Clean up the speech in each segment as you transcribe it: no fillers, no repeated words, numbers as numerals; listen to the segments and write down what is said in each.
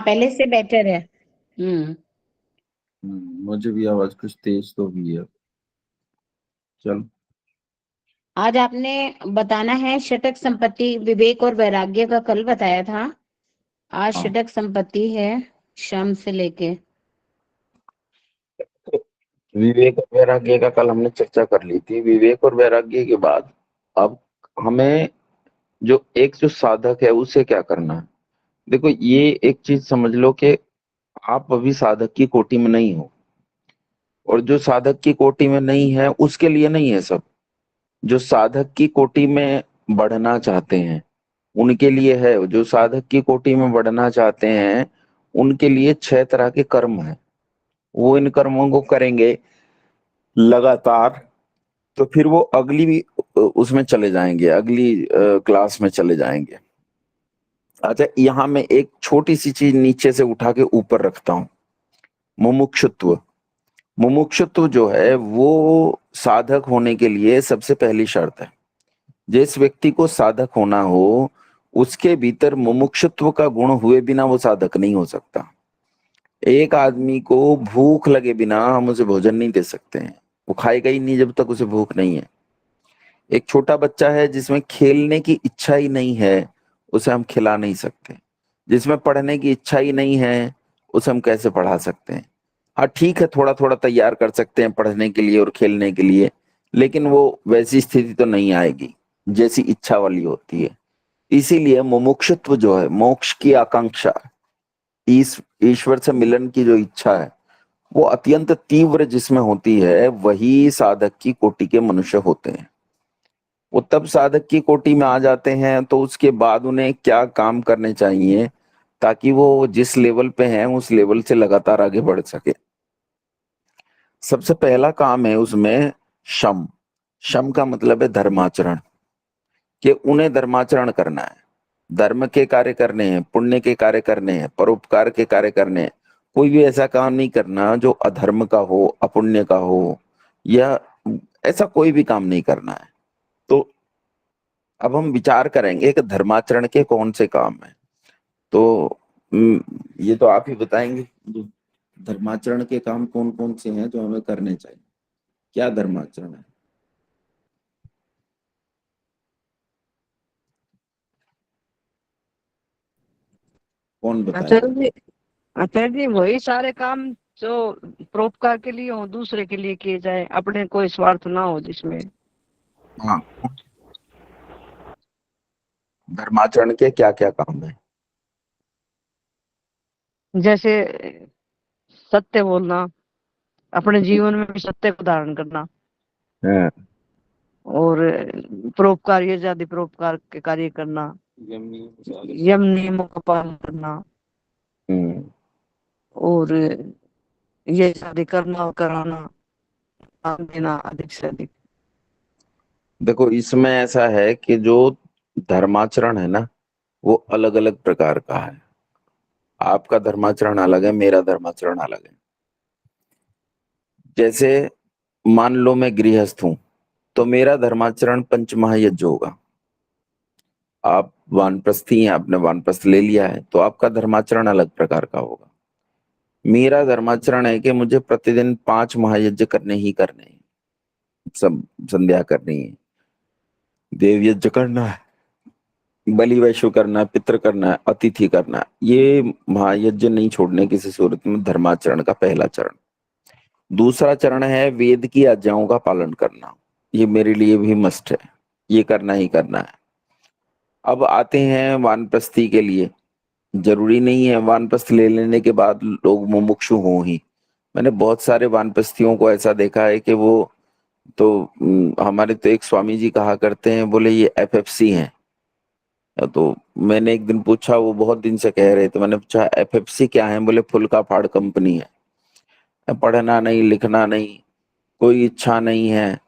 पहले से बेटर है। मुझे भी आवाज कुछ तेज तो भी है। चल। आज आपने बताना है षटक संपत्ति, विवेक और वैराग्य का कल बताया था। आज हाँ, षटक संपत्ति है शम से लेके। विवेक और वैराग्य का कल हमने चर्चा कर ली थी। विवेक और वैराग्य के बाद अब हमें जो साधक है उसे क्या करना है। देखो, ये एक चीज समझ लो कि आप अभी साधक की कोटि में नहीं हो, और जो साधक की कोटि में नहीं है उसके लिए नहीं है सब। जो साधक की कोटि में बढ़ना चाहते हैं उनके लिए है। जो साधक की कोटि में बढ़ना चाहते हैं उनके लिए 6 तरह के कर्म हैं। वो इन कर्मों को करेंगे लगातार, तो फिर वो अगली भी उसमें चले जाएंगे, अगली क्लास में चले जाएंगे। अच्छा, यहाँ मैं एक छोटी सी चीज नीचे से उठा के ऊपर रखता हूँ। मुमुक्षुत्व। मुमुक्षुत्व जो है वो साधक होने के लिए सबसे पहली शर्त है। जिस व्यक्ति को साधक होना हो उसके भीतर मुमुक्षुत्व का गुण हुए बिना वो साधक नहीं हो सकता। एक आदमी को भूख लगे बिना हम उसे भोजन नहीं दे सकते हैं। वो खाएगा ही नहीं जब तक उसे भूख नहीं है। एक छोटा बच्चा है जिसमें खेलने की इच्छा ही नहीं है, उसे हम खिला नहीं सकते। जिसमें पढ़ने की इच्छा ही नहीं है उसे हम कैसे पढ़ा सकते हैं। हाँ ठीक है, थोड़ा थोड़ा तैयार कर सकते हैं पढ़ने के लिए और खेलने के लिए, लेकिन वो वैसी स्थिति तो नहीं आएगी जैसी इच्छा वाली होती है। इसीलिए मुमुक्षुत्व जो है, मोक्ष की आकांक्षा, ईश्वर से मिलन की जो इच्छा है, वो अत्यंत तीव्र जिसमें होती है वही साधक की कोटि के मनुष्य होते हैं। वो तब साधक की कोटि में आ जाते हैं तो उसके बाद उन्हें क्या काम करने चाहिए ताकि वो जिस लेवल पे हैं उस लेवल से लगातार आगे बढ़ सके। सबसे पहला काम है उसमें शम। शम का मतलब है धर्माचरण, कि उन्हें धर्माचरण करना है। धर्म के कार्य करने हैं, पुण्य के कार्य करने हैं, परोपकार के कार्य करने हैं। कोई भी ऐसा काम नहीं करना जो अधर्म का हो, अपुण्य का हो, या ऐसा कोई भी काम नहीं करना है। तो अब हम विचार करेंगे कि धर्माचरण के कौन से काम है। तो ये तो आप ही बताएंगे, जो धर्माचरण के काम कौन कौन से हैं जो हमें करने चाहिए। क्या धर्माचरण है, कौन आचार्य बताएगा। जी, आचार्य जी वही सारे काम जो परोपकार के लिए हो, दूसरे के लिए किए जाए, अपने कोई स्वार्थ ना हो जिसमें। हाँ, धर्माचरण के क्या क्या काम है। जैसे सत्य बोलना, अपने जीवन में भी सत्य को धारण करना, हाँ। और परोपकार, ये ज्यादा परोपकार के कार्य करना, यम नियमों का पालन करना, हम्म। और ये शादी करना और कराना, दान देना अधिक से अधिक। देखो, इसमें ऐसा है कि जो धर्माचरण है ना, वो अलग अलग प्रकार का है। आपका धर्माचरण अलग है, मेरा धर्माचरण अलग है। जैसे मान लो मैं गृहस्थ हूं, तो मेरा धर्माचरण पंचमहायज्ञ होगा। आप वानप्रस्थी हैं, आपने वानप्रस्थ ले लिया है, तो आपका धर्माचरण अलग प्रकार का होगा। मेरा धर्माचरण है कि मुझे प्रतिदिन 5 महायज्ञ करने ही करने हैं। सब संध्या करनी है, देव यज्ञ करना है, बलि वैश्व करना है, पितृ करना है, अतिथि करना है। ये महायज्ञ नहीं छोड़ने किसी सूरत में, धर्माचरण का पहला चरण। दूसरा चरण है वेद की आज्ञाओं का पालन करना। ये मेरे लिए भी मस्ट है, ये करना ही करना है। अब आते हैं वानप्रस्थी के लिए। जरूरी नहीं है वानप्रस्थ ले लेने के बाद लोग मुमुक्षु हों ही। मैंने बहुत सारे वानप्रस्थियों को ऐसा देखा है कि वो तो हमारे तो एक स्वामी जी कहा करते हैं, बोले ये एफएफसी हैं। तो मैंने एक दिन पूछा, वो बहुत दिन से कह रहे, तो मैंने पूछा एफएफसी क्या है, बोले फुल का फाड़ कंपनी है। पढ़ना नहीं, लिखना नहीं, कोई इच्छा नहीं है,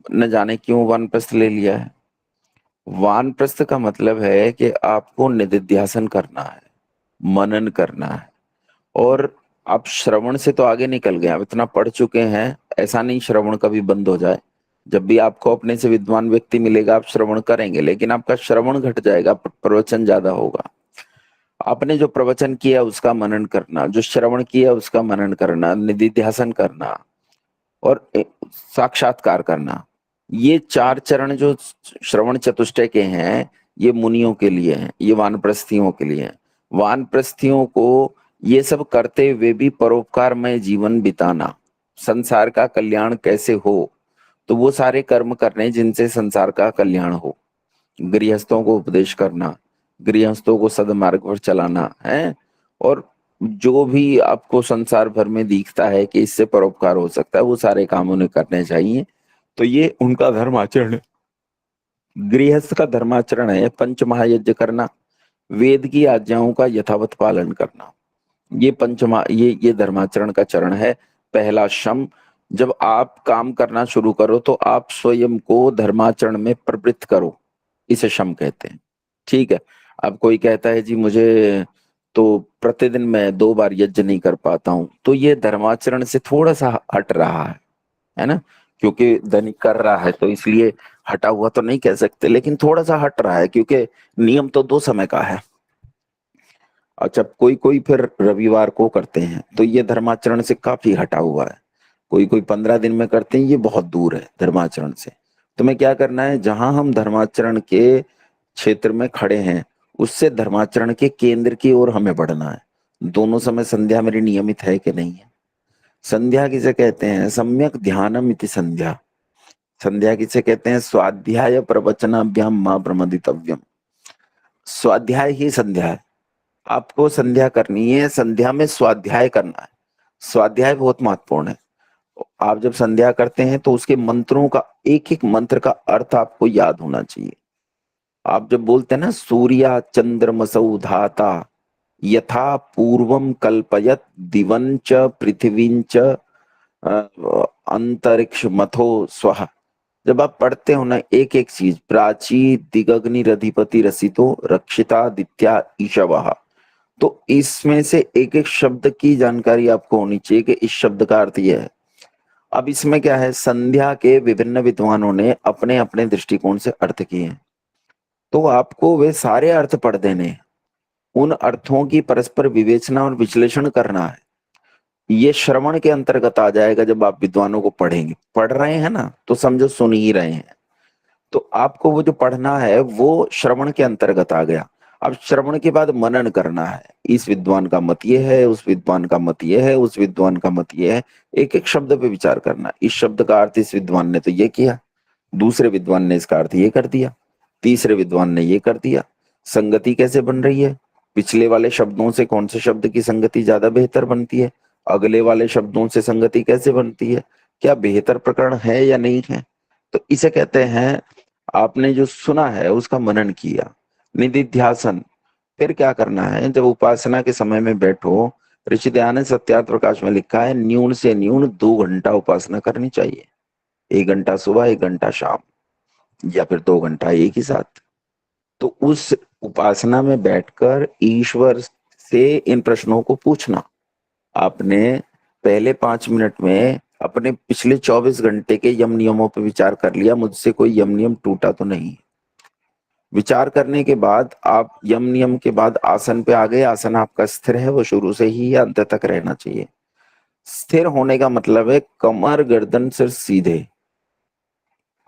न जाने क्यों वानप्रस्थ ले लिया है। वानप्रस्थ का मतलब है कि आपको निधिध्यासन करना है, मनन करना है। और आप श्रवण से तो आगे निकल गए, आप इतना पढ़ चुके हैं, ऐसा नहीं श्रवण कभी बंद हो जाए। जब भी आपको अपने से विद्वान व्यक्ति मिलेगा आप श्रवण करेंगे, लेकिन आपका श्रवण घट जाएगा, प्रवचन ज्यादा होगा। आपने जो प्रवचन किया उसका मनन करना, जो श्रवण किया उसका मनन करना, निधिध्यासन करना और साक्षात्कार करना। ये 4 चरण जो श्रवण चतुष्टय के हैं, ये मुनियों के लिए हैं, ये वानप्रस्थियों के लिए हैं। वानप्रस्थियों को ये सब करते हुए भी परोपकारमय जीवन बिताना, संसार का कल्याण कैसे हो, तो वो सारे कर्म करने जिनसे संसार का कल्याण हो। गृहस्थों को उपदेश करना, गृहस्थों को सदमार्ग पर चलाना है, और जो भी आपको संसार भर में दिखता है कि इससे परोपकार हो सकता है, वो सारे काम उन्हें करने चाहिए। तो ये उनका धर्माचरण है। गृहस्थ का धर्माचरण है पंच महायज्ञ करना, वेद की आज्ञाओं का यथावत पालन करना। ये ये धर्माचरण का चरण है। पहला शम, जब आप काम करना शुरू करो तो आप स्वयं को धर्माचरण में प्रवृत्त करो, इसे शम कहते हैं। ठीक है। अब कोई कहता है जी मुझे तो प्रतिदिन मैं 2 बार यज्ञ नहीं कर पाता हूं, तो ये धर्माचरण से थोड़ा सा हट रहा है ना, क्योंकि धनिक कर रहा है तो इसलिए हटा हुआ तो नहीं कह सकते, लेकिन थोड़ा सा हट रहा है, क्योंकि नियम तो 2 समय का है। अच्छा, कोई कोई फिर रविवार को करते हैं, तो ये धर्माचरण से काफी हटा हुआ है। कोई कोई 15 दिन में करते हैं, ये बहुत दूर है धर्माचरण से। तुम्हें क्या करना है, जहां हम धर्माचरण के क्षेत्र में खड़े हैं उससे धर्माचरण के केंद्र की ओर हमें बढ़ना है। दोनों समय संध्या मेरी नियमित है कि नहीं है। संध्या किसे कहते हैं, सम्यक ध्यानम इति संध्या। संध्या किसे कहते हैं, स्वाध्याय प्रवचनाभ्याम मां प्रमदितव्यम। स्वाध्याय ही संध्या है। आपको संध्या करनी है, संध्या में स्वाध्याय करना है। स्वाध्याय बहुत महत्वपूर्ण है। आप जब संध्या करते हैं तो उसके मंत्रों का, एक एक मंत्र का अर्थ आपको याद होना चाहिए। आप जब बोलते हैं ना, सूर्या चंद्रमसौ धाता यथा पूर्वम कल्पयत दिवंच पृथ्वींच अंतरिक्ष मथो स्वः। जब आप पढ़ते हो ना एक एक चीज, प्राची दिगग्निरधिपति रसितो रक्षितादित्या ईशवः, तो इसमें से एक एक शब्द की जानकारी आपको होनी चाहिए कि इस शब्द का अर्थ यह है। अब इसमें क्या है, संध्या के विभिन्न विद्वानों ने अपने अपने दृष्टिकोण से अर्थ किए हैं, तो आपको वे सारे अर्थ पढ़ देने, उन अर्थों की परस्पर विवेचना और विश्लेषण करना है। ये श्रवण के अंतर्गत आ जाएगा। जब आप विद्वानों को पढ़ेंगे, पढ़ रहे हैं ना तो समझो सुन ही रहे हैं, तो आपको वो जो पढ़ना है वो श्रवण के अंतर्गत आ गया। अब श्रवण के बाद मनन करना है, इस विद्वान का मत ये है, उस विद्वान का मत ये है, उस विद्वान का मत ये है। एक एक शब्द पे विचार करना, इस शब्द का अर्थ इस विद्वान ने तो ये किया, दूसरे विद्वान ने इसका अर्थ ये कर दिया, तीसरे विद्वान ने ये कर दिया। संगति कैसे बन रही है, पिछले वाले शब्दों से कौन से शब्द की संगति ज्यादा बेहतर बनती है, अगले वाले शब्दों से संगति कैसे बनती है, क्या बेहतर प्रकरण है या नहीं है। तो इसे कहते हैं, आपने जो सुना है उसका मनन किया। निधिध्यासन, फिर क्या करना है, जब उपासना के समय में बैठो, ऋषि दयानंद सत्यार्थ प्रकाश में लिखा है न्यून से न्यून 2 घंटा उपासना करनी चाहिए। 1 घंटा सुबह, 1 घंटा शाम, या फिर 2 घंटा एक ही साथ। तो उस उपासना में बैठकर ईश्वर से इन प्रश्नों को पूछना। आपने पहले 5 मिनट में अपने पिछले 24 घंटे के यम नियमों पर विचार कर लिया, मुझसे कोई यम नियम टूटा तो नहीं। विचार करने के बाद आप यम नियम के बाद आसन पे आ गए, आसन आपका स्थिर है, वो शुरू से ही अंत तक रहना चाहिए। स्थिर होने का मतलब है कमर गर्दन सिर सीधे।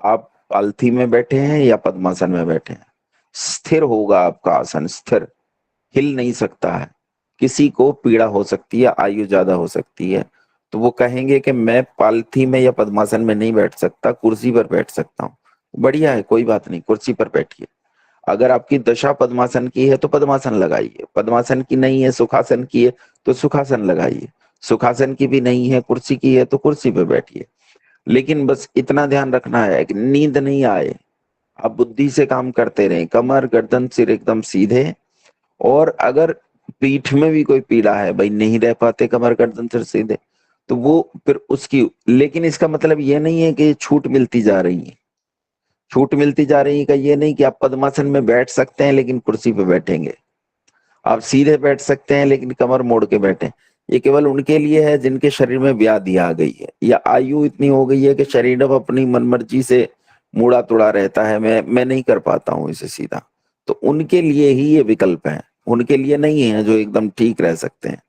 आप पालथी में बैठे हैं या पद्मासन में बैठे हैं, स्थिर होगा आपका आसन, स्थिर, हिल नहीं सकता है। किसी को पीड़ा हो सकती है, आयु ज्यादा हो सकती है, तो वो कहेंगे कि मैं पालथी में या पद्मासन में नहीं बैठ सकता, कुर्सी पर बैठ सकता हूँ। बढ़िया है, कोई बात नहीं, कुर्सी पर बैठिए। अगर आपकी दशा पद्मासन की है तो पद्मासन लगाइए, पद्मासन की नहीं है, सुखासन की है तो सुखासन लगाइए, सुखासन की भी नहीं है, कुर्सी की है तो कुर्सी पे बैठिए। लेकिन बस इतना ध्यान रखना है कि नींद नहीं आए, आप बुद्धि से काम करते रहें, कमर गर्दन सिर एकदम सीधे। और अगर पीठ में भी कोई पीड़ा है, भाई नहीं रह पाते कमर गर्दन सिर सीधे, तो वो फिर उसकी, लेकिन इसका मतलब ये नहीं है कि छूट मिलती जा रही है। छूट मिलती जा रही है का ये नहीं कि आप पद्मासन में बैठ सकते हैं लेकिन कुर्सी पे बैठेंगे, आप सीधे बैठ सकते हैं लेकिन कमर मोड़ के बैठे। ये केवल उनके लिए है जिनके शरीर में व्याधि आ गई है या आयु इतनी हो गई है कि शरीर अब अपनी मनमर्जी से मुड़ा तुड़ा रहता है, मैं नहीं कर पाता हूं इसे सीधा, तो उनके लिए ही ये विकल्प है। उनके लिए नहीं है जो एकदम ठीक रह सकते हैं।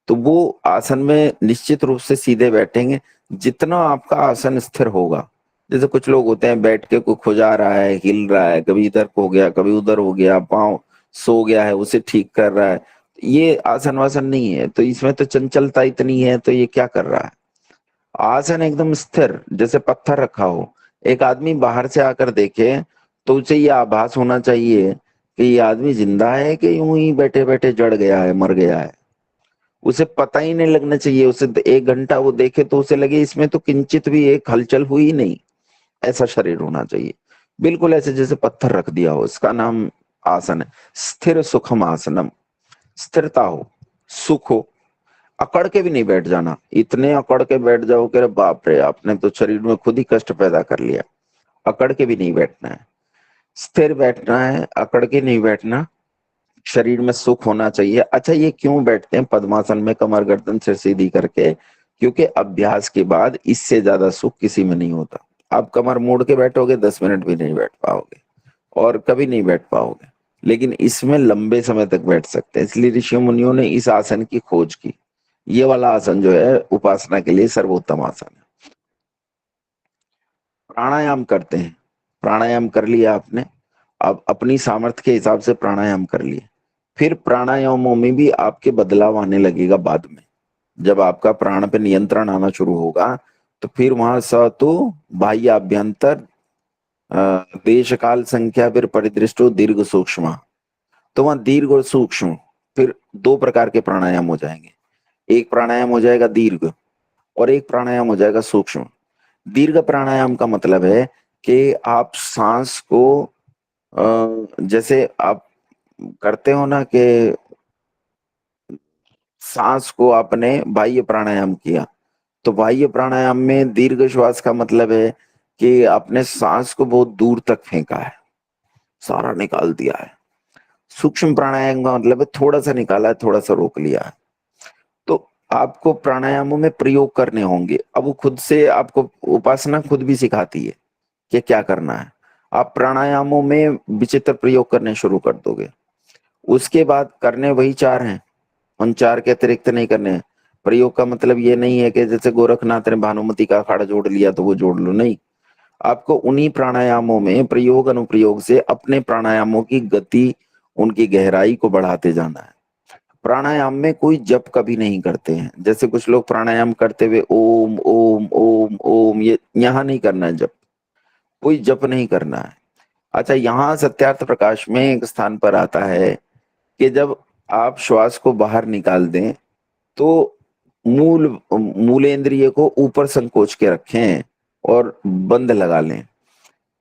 तो वो आसन में निश्चित रूप से सीधे बैठेंगे। जितना आपका आसन स्थिर होगा, जैसे कुछ लोग होते हैं बैठ के कोई खुजा रहा है, हिल रहा है, कभी इधर हो गया कभी उधर हो गया, पाँव सो गया है उसे ठीक कर रहा है, ये आसन वासन नहीं है। तो इसमें तो चंचलता इतनी है, तो ये क्या कर रहा है? आसन एकदम स्थिर, जैसे पत्थर रखा हो। एक आदमी बाहर से आकर देखे तो उसे ये आभास होना चाहिए कि ये आदमी जिंदा है कि यूं ही बैठे बैठे जड़ गया है, मर गया है। उसे पता ही नहीं लगना चाहिए। उसे 1 घंटा वो देखे तो उसे लगे इसमें तो किंचित भी एक हलचल हुई ही नहीं। ऐसा शरीर होना चाहिए, बिल्कुल ऐसे जैसे पत्थर रख दिया हो। इसका नाम आसन है। स्थिर सुखम आसनम। स्थिरता हो, सुख हो। अकड़ के भी नहीं बैठ जाना। इतने अकड़ के बैठ जाओ कि अरे बाप रे, आपने तो शरीर में खुद ही कष्ट पैदा कर लिया। अकड़ के भी नहीं बैठना है, स्थिर बैठना है, अकड़ के नहीं बैठना। शरीर में सुख होना चाहिए। अच्छा, ये क्यों बैठते हैं पद्मासन में कमर गर्दन सिर सीधी करके? क्योंकि अभ्यास के बाद इससे ज्यादा सुख किसी में नहीं होता। आप कमर मोड़ के बैठोगे 10 मिनट भी नहीं बैठ पाओगे, और कभी नहीं बैठ पाओगे। लेकिन इसमें लंबे समय तक बैठ सकते हैं। इसलिए ऋषि मुनियों ने इस आसन की खोज की। ये वाला आसन जो है उपासना के लिए सर्वोत्तम आसन है। प्राणायाम करते हैं। प्राणायाम कर लिया आपने, अब अपनी सामर्थ्य के हिसाब से प्राणायाम कर लिए। फिर प्राणायामों में भी आपके बदलाव आने लगेगा बाद में। जब आपका प्राण पे नियंत्रण आना शुरू होगा तो फिर वहां स तो बाह्य आभ्यंतर देश काल संख्या फिर परिदृष्टो दीर्घ सूक्ष्म। तो वहां दीर्घ और सूक्ष्म फिर 2 प्रकार के प्राणायाम हो जाएंगे। एक प्राणायाम हो जाएगा दीर्घ और एक प्राणायाम हो जाएगा सूक्ष्म। दीर्घ प्राणायाम का मतलब है कि आप सांस को जैसे आप करते हो ना कि सांस को आपने बाह्य प्राणायाम किया, तो बाह्य प्राणायाम में दीर्घ श्वास का मतलब है कि आपने सांस को बहुत दूर तक फेंका है, सारा निकाल दिया है। सूक्ष्म प्राणायाम का मतलब है थोड़ा सा निकाला है, थोड़ा सा रोक लिया है। तो आपको प्राणायामों में प्रयोग करने होंगे। अब वो खुद से आपको उपासना खुद भी सिखाती है कि क्या करना है। आप प्राणायामों में विचित्र प्रयोग करने शुरू कर दोगे। उसके बाद करने वही 4 हैं, उन 4 के अतिरिक्त नहीं करने हैं। प्रयोग का मतलब ये नहीं है कि जैसे गोरखनाथ ने भानुमति का अखाड़ा जोड़ लिया तो वो जोड़ लो, नहीं। आपको उन्हीं प्राणायामों में प्रयोग अनुप्रयोग से अपने प्राणायामों की गति, उनकी गहराई को बढ़ाते जाना है। प्राणायाम में कोई जप कभी नहीं करते हैं। जैसे कुछ लोग प्राणायाम करते हुए ओम ओम ओम ओम, ये यहाँ नहीं करना है जप। कोई जप नहीं करना है। अच्छा, यहाँ सत्यार्थ प्रकाश में एक स्थान पर आता है कि जब आप श्वास को बाहर निकाल दें तो मूलेंद्रिय को ऊपर संकोच के रखें और बंद लगा लें।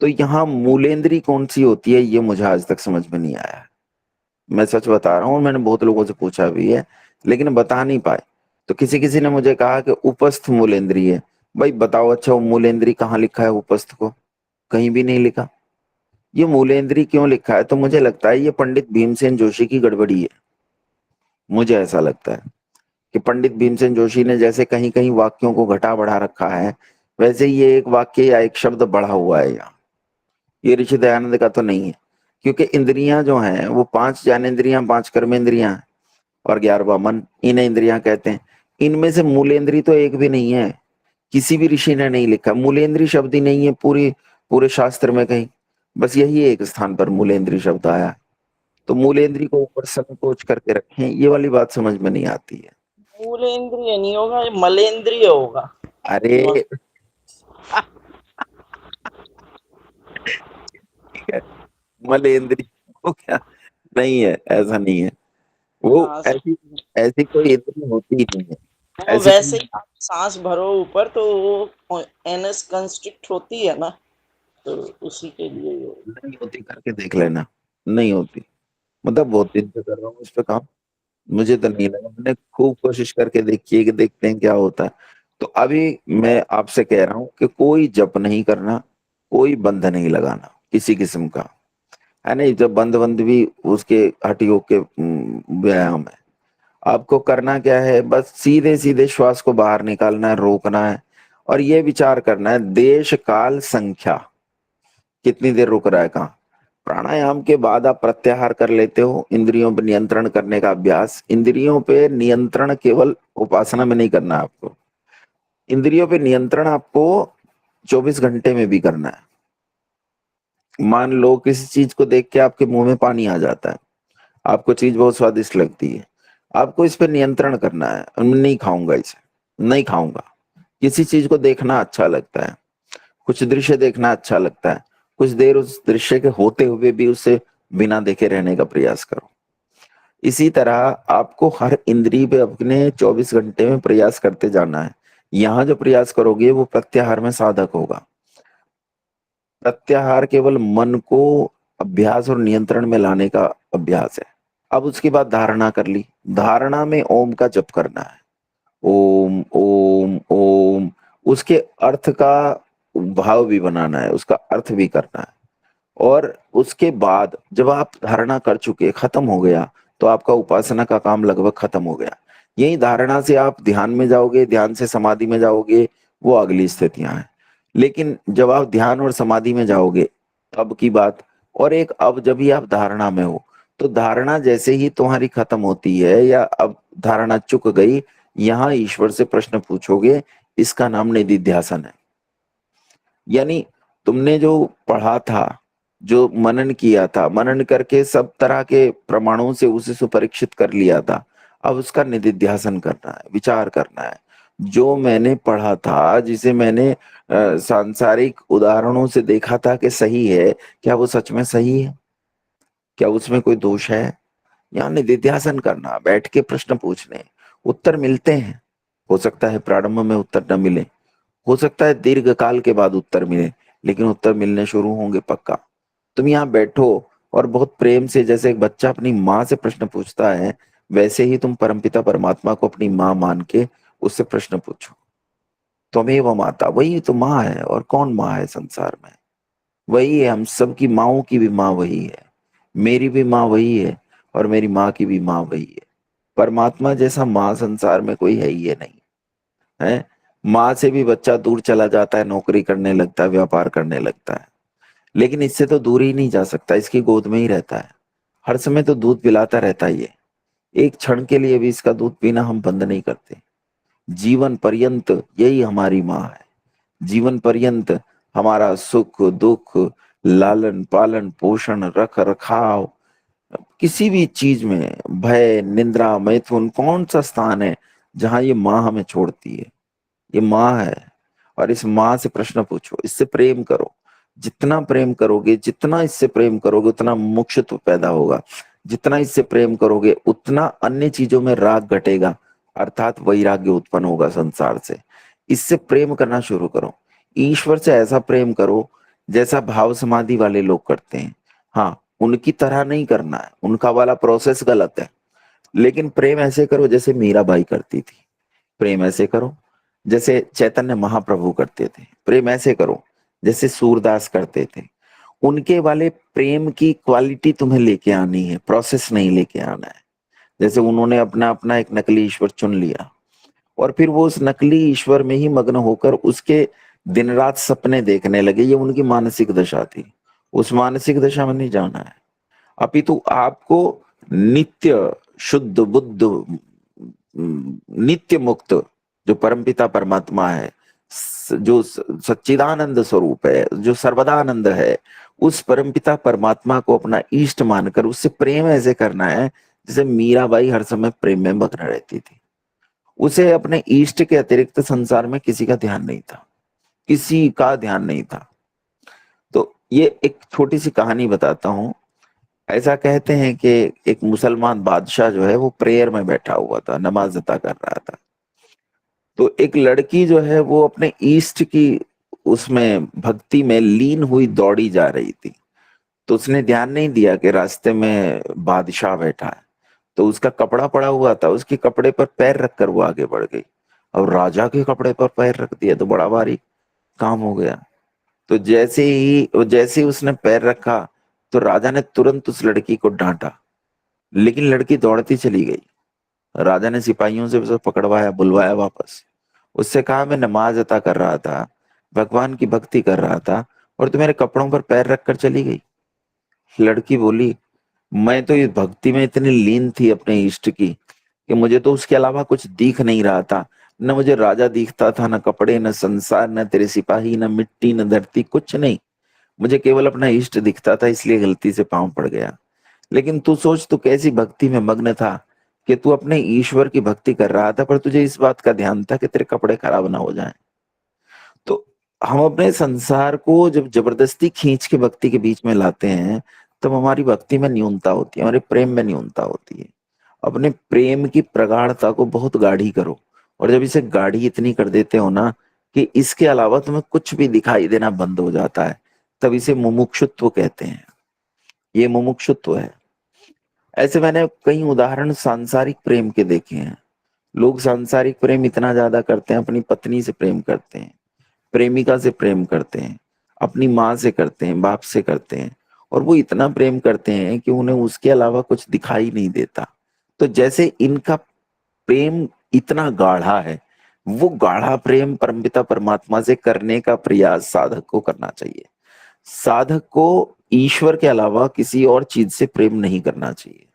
तो यहाँ मूलेंद्री कौन सी होती है ये मुझे आज तक समझ में नहीं आया। मैं सच बता रहा हूँ, मैंने बहुत लोगों से पूछा भी है लेकिन बता नहीं पाए। तो किसी किसी ने मुझे कहा कि उपस्थ मूलेंद्री है। भाई बताओ, अच्छा वो मूलेंद्री कहाँ लिखा है उपस्थ को? कहीं भी नहीं लिखा। ये मूलेंद्री क्यों लिखा है? तो मुझे लगता है ये पंडित भीमसेन जोशी की गड़बड़ी है। मुझे ऐसा लगता है कि पंडित भीमसेन जोशी ने जैसे कहीं कहीं वाक्यों को घटा बढ़ा रखा है, वैसे ये एक वाक्य या एक शब्द बढ़ा हुआ है यहाँ। ये ऋषि दयानंद का तो नहीं है। क्योंकि इंद्रियां जो हैं वो 5 ज्ञानेंद्रियां, 5 कर्मेंद्रियां और 11वां मन, इन्हें इंद्रियां कहते हैं। इनमें से मूलेंद्री तो एक भी नहीं है। किसी भी ऋषि ने नहीं लिखा। मूलेंद्री शब्द ही नहीं है पूरे शास्त्र में कहीं। बस यही एक स्थान पर मूलेंद्री शब्द आया। तो मूलेंद्री को ऊपर संकोच करके रखें, ये वाली बात समझ में नहीं आती है। मूलेंद्रिय नहीं होगा, ये मलेंद्रिय होगा। अरे ठीक है, मलेंद्री को क्या? नहीं है, ऐसा नहीं है। वो हाँ, ऐसी ऐसी कोई इंद्री होती ही नहीं है। वो ऐसी वैसे ही आप सांस भरो ऊपर तो वो एनस कंस्ट्रिक्ट होती है ना, तो उसी के लिए ये नहीं होती, करके देख लेना। नहीं होती। मतलब बहुत दिन से कर रहा हूँ इस पे काम, मुझे तो नहीं लगा। मैंने खूब कोशिश करके देखी है कि देखते हैं क्या होता है। तो अभी मैं आपसे कह रहा हूँ कि कोई जप नहीं करना, कोई बंध नहीं लगाना किसी किस्म का, है नहीं। जब बंद बंद भी उसके हठयोग के व्यायाम है। आपको करना क्या है, बस सीधे सीधे श्वास को बाहर निकालना है, रोकना है और ये विचार करना है देश काल संख्या, कितनी देर रुक रहा है कहाँ। प्राणायाम के बाद आप प्रत्याहार कर लेते हो, इंद्रियों पर नियंत्रण करने का अभ्यास। इंद्रियों पे नियंत्रण केवल उपासना में नहीं करना आपको, इंद्रियों पे नियंत्रण आपको 24 घंटे में भी करना है। मान लो किसी चीज को देख के आपके मुंह में पानी आ जाता है, आपको चीज बहुत स्वादिष्ट लगती है, आपको इस पे नियंत्रण करना है, मैं नहीं खाऊंगा इसे, नहीं खाऊंगा। किसी चीज को देखना अच्छा लगता है, कुछ दृश्य देखना अच्छा लगता है, कुछ देर उस दृश्य के होते हुए भी उसे बिना देखे रहने का प्रयास करो। इसी तरह आपको हर इंद्रिय पे अपने 24 घंटे में प्रयास करते जाना है। यहाँ जो प्रयास करोगे वो प्रत्याहार में साधक होगा। प्रत्याहार केवल मन को अभ्यास और नियंत्रण में लाने का अभ्यास है। अब उसके बाद धारणा कर ली। धारणा में ओम का जप करना है, ओम ओम ओम। उसके अर्थ का भाव भी बनाना है, उसका अर्थ भी करना है। और उसके बाद जब आप धारणा कर चुके, खत्म हो गया, तो आपका उपासना का काम लगभग खत्म हो गया। यही धारणा से आप ध्यान में जाओगे, ध्यान से समाधि में जाओगे, वो अगली स्थितियां हैं। लेकिन जब आप ध्यान और समाधि में जाओगे तब की बात। और एक अब जब भी आप धारणा में हो, तो धारणा जैसे ही तुम्हारी खत्म होती है या अब धारणा चुक गई, यहाँ ईश्वर से प्रश्न पूछोगे, इसका नाम निधिध्यासन है। यानी तुमने जो पढ़ा था, जो मनन किया था, मनन करके सब तरह के प्रमाणों से उसे सुपरीक्षित कर लिया था, अब उसका निधिध्यासन करना है, विचार करना है। जो मैंने पढ़ा था, जिसे मैंने सांसारिक उदाहरणों से देखा था कि सही है, क्या वो सच में सही है? क्या उसमें कोई दोष है? यहाँ निधिध्यासन करना, बैठ के प्रश्न पूछने, उत्तर मिलते हैं। हो सकता है प्रारंभ में उत्तर न मिले, हो सकता है दीर्घ काल के बाद उत्तर मिले, लेकिन उत्तर मिलने शुरू होंगे पक्का। तुम यहाँ बैठो और बहुत प्रेम से, जैसे एक बच्चा अपनी माँ से प्रश्न पूछता है, वैसे ही तुम परमपिता परमात्मा को अपनी माँ मान के उससे प्रश्न पूछो। त्वमेव माता, वही तो माँ है, और कौन माँ है संसार में? वही है, हम सबकी माँओं की भी माँ वही है, मेरी भी माँ वही है, और मेरी माँ की भी माँ वही है। परमात्मा जैसा माँ संसार में कोई है ही है नहीं है। माँ से भी बच्चा दूर चला जाता है, नौकरी करने लगता है, व्यापार करने लगता है, लेकिन इससे तो दूर ही नहीं जा सकता, इसकी गोद में ही रहता है, हर समय तो दूध पिलाता रहता है ये। एक क्षण के लिए भी इसका दूध पीना हम बंद नहीं करते। जीवन पर्यंत यही हमारी माँ है। जीवन पर्यंत हमारा सुख दुख, लालन पालन, पोषण, रख रखाव, किसी भी चीज में भय, निंद्रा, मैथुन, कौन सा स्थान है जहां ये माँ हमें छोड़ती है? ये माँ है। और इस माँ से प्रश्न पूछो, इससे प्रेम करो। जितना प्रेम करोगे, जितना इससे प्रेम करोगे, उतना मोक्षत्व पैदा होगा। जितना इससे प्रेम करोगे, उतना अन्य चीजों में राग घटेगा, अर्थात वैराग्य उत्पन्न होगा संसार से। इससे प्रेम करना शुरू करो। ईश्वर से ऐसा प्रेम करो जैसा भाव समाधि वाले लोग करते हैं। हाँ, उनकी तरह नहीं करना है, उनका वाला प्रोसेस गलत है, लेकिन प्रेम ऐसे करो जैसे मीराबाई करती थी। प्रेम ऐसे करो जैसे चैतन्य महाप्रभु करते थे। प्रेम ऐसे करो जैसे सूरदास करते थे। उनके वाले प्रेम की क्वालिटी तुम्हें लेके आनी है, प्रोसेस नहीं लेके आना है। जैसे उन्होंने अपना अपना एक नकली ईश्वर चुन लिया, और फिर वो उस नकली ईश्वर में ही मग्न होकर उसके दिन रात सपने देखने लगे। ये उनकी मानसिक दशा थी। उस मानसिक दशा में नहीं जाना है। अपितु आपको नित्य शुद्ध बुद्ध, नित्य मुक्त जो परमपिता परमात्मा है, जो सच्चिदानंद स्वरूप है, जो सर्वदानंद है, उस परमपिता परमात्मा को अपना इष्ट मानकर उससे प्रेम ऐसे करना है जैसे मीराबाई हर समय प्रेम में मग्न रहती थी। उसे अपने इष्ट के अतिरिक्त संसार में किसी का ध्यान नहीं था, किसी का ध्यान नहीं था। तो ये एक छोटी सी कहानी बताता हूँ। ऐसा कहते हैं कि एक मुसलमान बादशाह जो है वो प्रेयर में बैठा हुआ था, नमाज अता कर रहा था। तो एक लड़की जो है वो अपने ईष्ट की उसमें भक्ति में लीन हुई दौड़ी जा रही थी। तो उसने ध्यान नहीं दिया कि रास्ते में बादशाह बैठा है, तो उसका कपड़ा पड़ा हुआ था, उसके कपड़े पर पैर रखकर वो आगे बढ़ गई। अब राजा के कपड़े पर पैर रख दिया तो बड़ा भारी काम हो गया। तो जैसे ही उसने पैर रखा, तो राजा ने तुरंत उस लड़की को डांटा, लेकिन लड़की दौड़ती चली गई। राजा ने सिपाहियों से उसे पकड़वाया, बुलवाया वापस। उससे कहा, मैं नमाज अता कर रहा था, भगवान की भक्ति कर रहा था, और तू मेरे कपड़ों पर पैर रखकर चली गई। लड़की बोली, मैं तो इस भक्ति में इतनी लीन थी अपने इष्ट की कि मुझे तो उसके अलावा कुछ दिख नहीं रहा था। न मुझे राजा दिखता था, न कपड़े, न संसार, न तेरे सिपाही, न मिट्टी, न धरती, कुछ नहीं। मुझे केवल अपना इष्ट दिखता था, इसलिए गलती से पांव पड़ गया। लेकिन तू सोच, तू कैसी भक्ति में मग्न था कि तू अपने ईश्वर की भक्ति कर रहा था, पर तुझे इस बात का ध्यान था कि तेरे कपड़े खराब ना हो जाएं। तो हम अपने संसार को जब जबरदस्ती खींच के भक्ति के बीच में लाते हैं, तब हमारी भक्ति में न्यूनता होती है, हमारे प्रेम में न्यूनता होती है। अपने प्रेम की प्रगाढ़ता को बहुत गाढ़ी करो, और जब इसे गाढ़ी इतनी कर देते हो ना कि इसके अलावा तुम्हें कुछ भी दिखाई देना बंद हो जाता है, तब इसे मुमुक्षुत्व कहते हैं। ये मुमुक्षुत्व है। ऐसे मैंने कई उदाहरण सांसारिक प्रेम के देखे हैं। लोग सांसारिक प्रेम इतना ज्यादा करते हैं, अपनी पत्नी से प्रेम करते हैं, प्रेमिका से प्रेम करते हैं, अपनी माँ से करते हैं, बाप से करते हैं, और वो इतना प्रेम करते हैं कि उन्हें उसके अलावा कुछ दिखाई नहीं देता। तो जैसे इनका प्रेम इतना गाढ़ा है, वो गाढ़ा प्रेम परमपिता परमात्मा से करने का प्रयास साधक को करना चाहिए। साधक को ईश्वर के अलावा किसी और चीज से प्रेम नहीं करना चाहिए।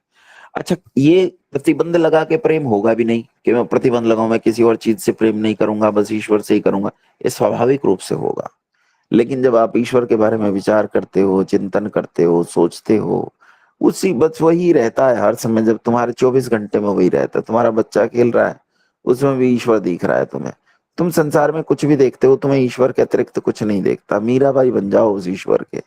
अच्छा, ये प्रतिबंध लगा के प्रेम होगा भी नहीं कि मैं प्रतिबंध लगाऊं, मैं किसी और चीज से प्रेम नहीं करूंगा, बस ईश्वर से ही करूंगा। ये स्वाभाविक रूप से होगा। लेकिन जब आप ईश्वर के बारे में विचार करते हो, चिंतन करते हो, सोचते हो, उसी बस वही रहता है हर समय। जब तुम्हारे 24 घंटे में वही रहता है, तुम्हारा बच्चा खेल रहा है, उसमें भी ईश्वर दिख रहा है तुम्हें। तुम संसार में कुछ भी देखते हो, तुम्हें ईश्वर के अतिरिक्त कुछ नहीं देखता। मीराबाई बन जाओ उस ईश्वर के।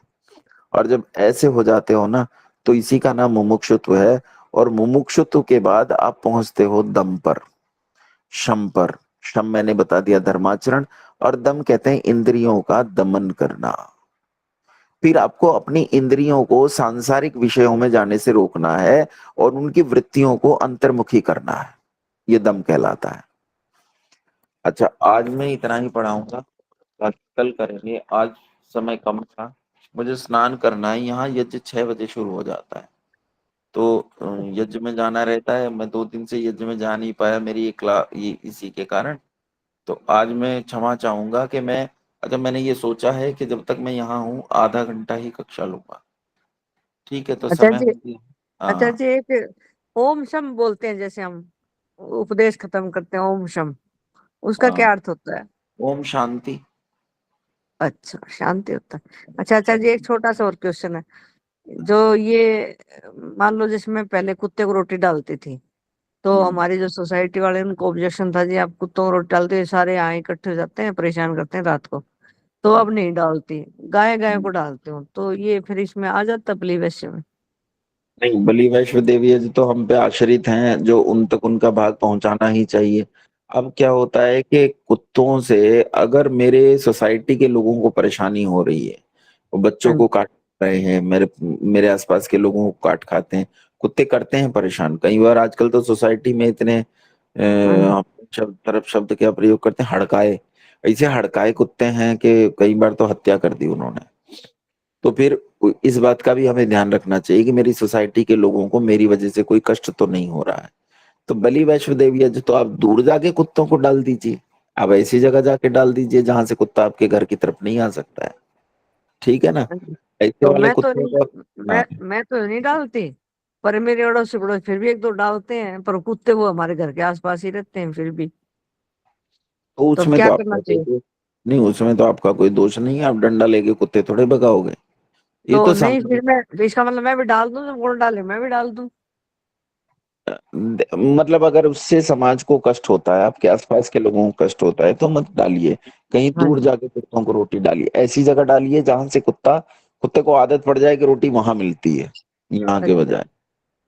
और जब ऐसे हो जाते हो ना, तो इसी का नाम मुमुक्षुत्व है। और मुमुक्षुत्व के बाद आप पहुंचते हो दम पर, शम पर। शम मैंने बता दिया धर्माचरण, और दम कहते हैं इंद्रियों का दमन करना। फिर आपको अपनी इंद्रियों को सांसारिक विषयों में जाने से रोकना है और उनकी वृत्तियों को अंतर्मुखी करना है। ये दम कहलाता है। अच्छा, आज मैं इतना ही पढ़ाऊंगा, कल करेंगे। आज समय कम था, मुझे स्नान करना है। यहाँ यज्ञ 6 बजे शुरू हो जाता है, तो यज्ञ में जाना रहता है। मैं 2 दिन से यज्ञ में जा नहीं पाया, मेरी ये इसी के कारण। तो आज मैं क्षमा चाहूंगा कि मैं, अच्छा, मैंने ये सोचा है कि जब तक मैं यहाँ हूँ आधा घंटा ही कक्षा लूंगा। ठीक है, तो अच्छा समय जी। हो गया। अच्छा हाँ। जी, एक ओम शम बोलते हैं, जैसे हम उपदेश खत्म करते हैं ओम शम, उसका हाँ, क्या अर्थ होता है? ओम शांति। अच्छा, शांति होता है। अच्छा अच्छा जी, एक छोटा सा और क्वेश्चन है। जो ये मान लो जिसमें पहले कुत्ते को रोटी डालती थी, तो हमारी जो सोसाइटी वाले, उनको ऑब्जेक्शन था, जी आप कुत्तों को रोटी डालते हो, सारे यहाँ इकट्ठे हो जाते हैं, परेशान करते हैं रात को, तो अब नहीं डालती, गाय गाय को डालते हो, तो ये फिर इसमें आ जाता बलि वैश्य में? नहीं, बलि वैष्णव देवी जी तो हम पे आश्रित हैं, जो उन तक उनका भाग पहुंचाना ही चाहिए। अब क्या होता है कि कुत्तों से अगर मेरे सोसाइटी के लोगों को परेशानी हो रही है, वो बच्चों हाँ को काट रहे हैं, मेरे मेरे आसपास के लोगों को काट खाते हैं, कुत्ते करते हैं परेशान। कई बार आजकल तो सोसाइटी में इतने हाँ। हम तरफ शब्द क्या प्रयोग करते हैं, हड़काए। ऐसे हड़काए कुत्ते हैं कि कई बार तो हत्या कर दी उन्होंने। तो फिर इस बात का भी हमें ध्यान रखना चाहिए कि मेरी सोसाइटी के लोगों को मेरी वजह से कोई कष्ट तो नहीं हो रहा है। तो बलि वैष्णव देवी है तो आप दूर जाके कुत्तों को डाल दीजिए। आप ऐसी जगह जाके डाल दीजिए जहां से कुत्ता आपके घर की तरफ नहीं आ सकता है। ठीक है ना? ऐसे तो वाले कुत्तों को, हाँ, मैं तो नहीं डालती, पर मेरे अड़ोसी पड़ोसी फिर भी एक दो डालते हैं, पर कुत्ते वो हमारे घर के आसपास ही रहते हैं फिर भी। तो तो अब उसमें तो क्या आपका करना कोई चाहिए? दोष नहीं, उसमें तो आपका कोई दोष नहीं है। आप डंडा लेके कुत्ते थोड़े भगाओगे। ये तो तो नहीं, सामाजिक, फिर मैं, इसका मतलब मैं भी डाल दूं, जब कौन डाले मैं भी डाल दूं? मतलब अगर उससे समाज को कष्ट होता है, आपके आसपास के लोगों को कष्ट होता है, तो मत डालिए। कहीं हाँ दूर जी। जाके कुत्तों को रोटी डालिए, ऐसी जगह डालिए जहां से कुत्ते को आदत पड़ जाए कि रोटी वहां मिलती है, यहाँ के अच्छा, बजाय।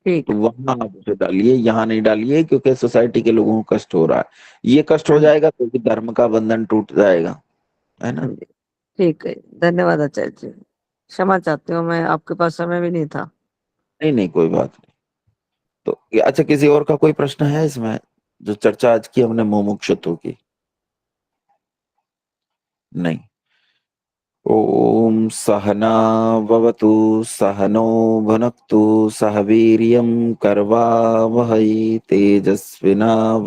ठीक तो है। वहां आप उसे डालिए, यहाँ नहीं डालिए, क्योंकि सोसाइटी के लोगों को कष्ट हो रहा है। ये कष्ट हो हाँ जी। जाएगा तो भी धर्म का बंधन टूट जाएगा, है हाँ ना? जी, ठीक है। धन्यवाद आचार्य जी, क्षमा चाहती हूँ, मैं आपके पास समय भी नहीं था। नहीं नहीं, कोई बात नहीं। तो अच्छा, किसी और का कोई प्रश्न है इसमें? जो चर्चा आज की हमने मुमुक्षुत्व की। नहीं। ओम सहना भवतु, सहनो भुनक्तु, सह वीर्यं करवावहै, तेजस्विनावधीतमस्तु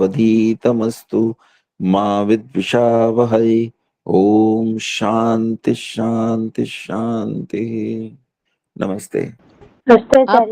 मा विद्विषावहै। ओम शांति शांति शांति। नमस्ते। आप